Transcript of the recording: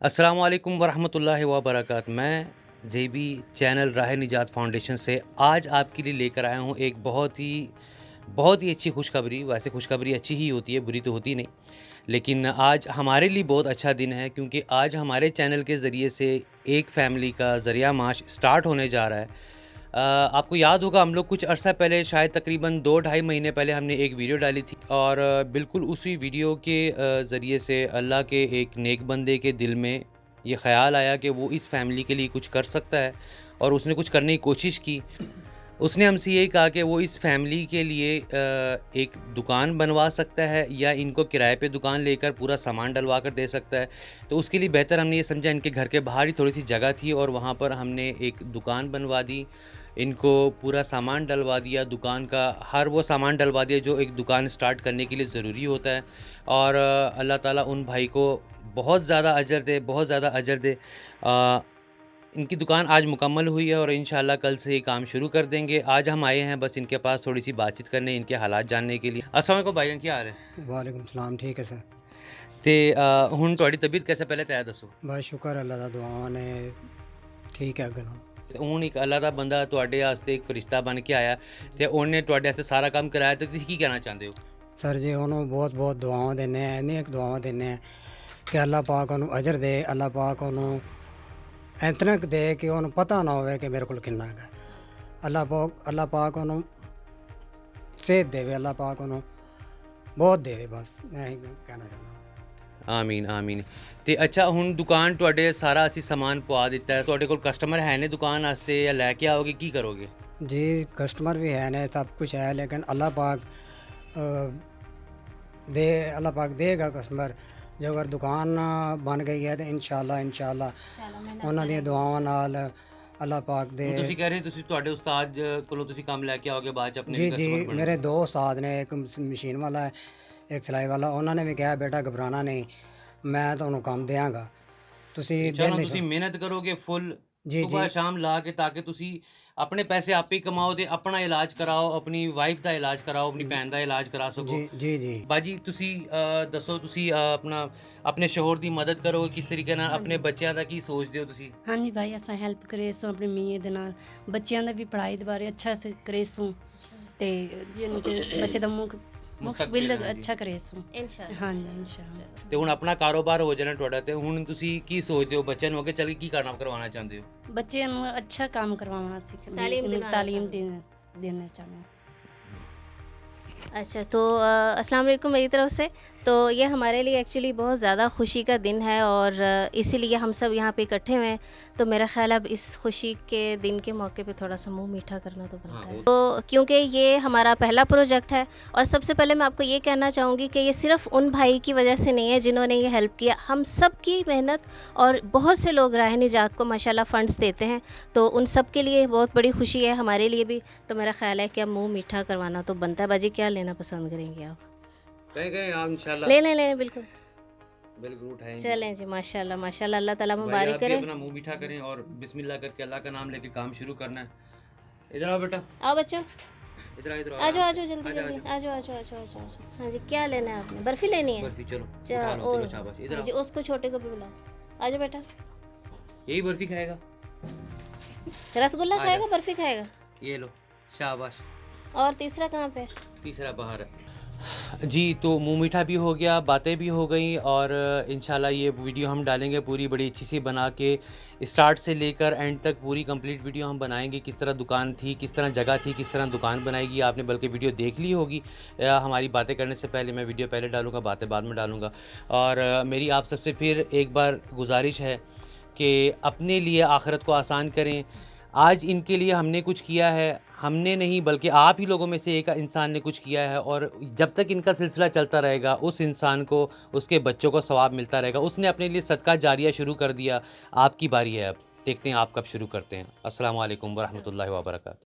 अस्सलाम वालेकुम वरहमतुल्लाहि वबरकात। मैं ज़ेबी चैनल राह निजात फ़ाउंडेशन से आज आपके लिए लेकर आया हूँ एक बहुत ही अच्छी खुशखबरी। वैसे खुशखबरी अच्छी ही होती है, बुरी तो होती नहीं, लेकिन आज हमारे लिए बहुत अच्छा दिन है क्योंकि आज हमारे चैनल के ज़रिए से एक फ़ैमिली का ज़रिया माश स्टार्ट होने जा रहा है। आपको याद होगा, हम लोग कुछ अरसा पहले, शायद तकरीबन 2 ढाई महीने पहले हमने एक वीडियो डाली थी और बिल्कुल उसी वीडियो के ज़रिए से अल्लाह के एक नेक बंदे के दिल में ये ख़्याल आया कि वो इस फ़ैमिली के लिए कुछ कर सकता है और उसने कुछ करने की कोशिश की। उसने हमसे यही कहा कि वो इस फ़ैमिली के लिए एक दुकान बनवा सकता है या इनको किराए पे दुकान लेकर पूरा सामान डलवा कर दे सकता है। तो उसके लिए बेहतर हमने ये समझा, इनके घर के बाहर ही थोड़ी-सी जगह थी और वहाँ पर हमने एक दुकान बनवा दी। इनको पूरा सामान डलवा दिया, दुकान का हर वो सामान डलवा दिया जो एक दुकान स्टार्ट करने के लिए ज़रूरी होता है। और अल्लाह ताला उन भाई को बहुत ज़्यादा अजर दे, बहुत ज़्यादा अजर दे। इनकी दुकान आज मुकम्मल हुई है और इंशाल्लाह कल से ये काम शुरू कर देंगे। आज हम आए हैं बस इनके पास थोड़ी-सी बातचीत करने, इनके हालात जानने के लिए। अस्सलाम वालेकुम भाईजान, क्या हाल है? वालेकुम सलाम। ठीक है सर। ते हुण तुहाड़ी तबीयत कैसे, पहले तो दसो। बस शुक्र अल्लाह दा, दुआवां ने ठीक है अग्गों। ते हुण एक अल्लाह दा बंदा तुहाडे वास्ते एक फरिश्ता बन के आया ते उन्हें तुहाडे वास्ते सारा काम कराया, ते तुसीं की कहना चाहते हो? सर जी उन्होंने बहुत बहुत दुआवां देने हैं, नेक दुआवां देने हैं कि अल्लाह पाक उन्होंने अजर दे, अल्लाह पाक उन्होंने इतना दे कि उन्होंने पता ना होवे कि मेरे को कितना है। अल्लाह पाक उन्होंने सेहत देवे, अल्लाह पाक उन्होंने बहुत देवे। बस मैं ही कहना चाहता। आमीन आमीन। ते अच्छा, हुण दुकान तुहाडे सारा असीं समान पवा दिता है, तुहाडे कोल कस्टमर है ने दुकान वास्ते या लैके आओगे, की करोगे? जी कस्टमर भी है ने, सब कुछ है, लेकिन अल्लाह पाक अल्लाह पाक देगा कस्टमर। जो अगर दुकान बन गई है तो इंशाल्लाह ਉਹਨਾਂ ਦੀਆਂ ਦੁਆਵਾਂ ਨਾਲ अल्लाह पाक दे। ਹੁਣ ਤੁਸੀਂ ਕਹਿ ਰਹੇ ਤੁਸੀਂ ਤੁਹਾਡੇ ਉਸਤਾਦ ਕੋਲੋਂ ਤੁਸੀਂ ਕੰਮ ਲੈ ਕੇ ਆਓਗੇ ਬਾਅਦ ਚ ਆਪਣੇ जी ਵੀ जी ਕਸਟਮਰ मेरे ਬਣਨਗੇ। दो उस्ताद ने, एक मशीन वाला है, एक सिलाई वाला। उन्होंने भी कहा बेटा घबराना नहीं, मैं ਤੁਹਾਨੂੰ ਕੰਮ ਦਿਆਂਗਾ, ਤੁਸੀਂ ਚਲੋ ਦਿਨ ਤੁਸੀਂ ਮਿਹਨਤ ਕਰੋਗੇ ਫੁੱਲ जी जी ਸਵੇਰ ਸ਼ਾਮ ਲਾ ਕੇ, ਤਾਂ ਕਿ ਤੁਸੀਂ ਆਪਣੇ ਪੈਸੇ ਆਪੇ ਹੀ ਕਮਾਓ ਤੇ ਆਪਣਾ ਇਲਾਜ ਕਰਾਓ, ਆਪਣੀ ਵਾਈਫ ਦਾ ਇਲਾਜ ਕਰਾਓ, ਆਪਣੀ ਭੈਣ ਦਾ ਇਲਾਜ ਕਰਾ ਸਕੋ। जी जी जी ਬਾਜੀ ਤੁਸੀਂ ਦੱਸੋ, ਤੁਸੀਂ ਆਪਣੇ ਸ਼ੋਹਰ ਦੀ ਮਦਦ ਕਰੋਗੇ ਕਿਸ ਤਰੀਕੇ ਨਾਲ, ਆਪਣੇ ਬੱਚਿਆਂ ਦਾ ਕੀ ਸੋਚਦੇ ਹੋ ਤੁਸੀਂ? ਹਾਂਜੀ ਭਾਈ, ਅਸਾਂ ਹੈਲਪ ਕਰੇ ਸੋ ਆਪਣੀ ਮੀਏ ਦੇ ਨਾਲ, ਬੱਚਿਆਂ ਦਾ ਵੀ ਪੜ੍ਹਾਈ ਦੇ ਬਾਰੇ ਅੱਛਾ ਸੇ ਕਰੇ ਸੋ ਤੇ ਯਾਨੀ ਕਿ ਬੱਚੇ ਦਾ ਮੁਸਤਕਬਲ ਅੱਛਾ ਕਰੇ ਸੋ इंशाल्लाह। ਹਾਂਜੀ ਇਨਸ਼ਾਅੱਲਾ। ਤੇ ਹੁਣ ਆਪਣਾ ਕਾਰੋਬਾਰ ਹੋ ਜਾਣਾ ਤੁਹਾਡਾ, ਤੇ ਹੁਣ ਤੁਸੀਂ ਕੀ ਸੋਚਦੇ ਹੋ ਬੱਚਿਆਂ ਨੂੰ ਅੱਗੇ ਚੱਲ ਕੇ ਕੀ ਕਰਵਾਉਣਾ ਚਾਹੁੰਦੇ ਹੋ? ਬੱਚਿਆਂ ਨੂੰ ਅੱਛਾ ਕੰਮ ਕਰਵਾਉਣਾ ਸਿੱਖ तालीम दिलाना ਤਾਲੀਮ ਦੇਣਾ ਚਾਹੁੰਦੇ ਹਾਂ। अच्छा, तो अस्सलाम वालेकुम मेरी तरफ से। तो ये हमारे लिए एक्चुअली बहुत ज़्यादा खुशी का दिन है और इसीलिए हम सब यहाँ पे इकट्ठे हुए हैं। तो मेरा ख़्याल अब इस खुशी के दिन के मौके पे थोड़ा सा मुंह मीठा करना तो बनता है। तो क्योंकि ये हमारा पहला प्रोजेक्ट है और सबसे पहले मैं आपको ये कहना चाहूँगी कि ये सिर्फ़ उन भाई की वजह से नहीं है जिन्होंने ये हेल्प किया, हम सब की मेहनत, और बहुत से लोग राह निजात को माशाल्लाह फ़ंड्स देते हैं, तो उन सब के लिए बहुत बड़ी खुशी है, हमारे लिए भी। तो मेरा ख़्याल है कि अब मुँह मीठा करवाना तो बनता है। बाजी क्या लेना पसंद करेंगे आप? कहीं आप इंशाल्लाह ले लें बिल्कुल, बिल्कुल उठाएंगे। चलें जी। माशाल्लाह माशाल्लाह, अल्लाह ताला भाई, मुबारक आप भी करे। अपना मुंह मीठा करें और बिस्मिल्लाह करके अल्लाह का नाम लेके काम शुरू करना है। इधर आओ बेटा, आओ बच्चों, इधर आओ, इधर आ जाओ जल्दी आ जाओ, जल्दी, आ जाओ। हाँ जी, क्या लेना है आपने? बर्फ़ी लेनी है? बर्फी चलो अच्छा, उठा लो, और चलो शाबाश। इधर हाँ जी, आओ, उसको छोटे को भी बुलाओ। आ जाओ बेटा। यही बर्फी खाएगा, रसगुल्ला आ खाएगा, बर्फ़ी खाएगा? ये लो शाबाश। और तीसरा कहाँ पे? तीसरा बाहर है जी। तो मुंह मीठा भी हो गया, बातें भी हो गई और इंशाल्लाह ये वीडियो हम डालेंगे पूरी बड़ी अच्छी सी बना के, स्टार्ट से लेकर एंड तक पूरी कंप्लीट वीडियो हम बनाएंगे। किस तरह दुकान थी, किस तरह जगह थी, किस तरह दुकान बनाएगी, आपने बल्कि वीडियो देख ली होगी। हमारी बातें करने से पहले मैं वीडियो पहले डालूँगा, बातें बाद में डालूँगा। और मेरी आप सबसे फिर एक बार गुजारिश है कि अपने लिए आखिरत को आसान करें। आज इनके लिए हमने कुछ किया है, हमने नहीं बल्कि आप ही लोगों में से एक इंसान ने कुछ किया है, और जब तक इनका सिलसिला चलता रहेगा उस इंसान को, उसके बच्चों को सवाब मिलता रहेगा। उसने अपने लिए सदका जारिया शुरू कर दिया, आपकी बारी है अब, देखते हैं आप कब शुरू करते हैं। अस्सलाम वालेकुम वरहमतुल्लाहि वबरकातुहू।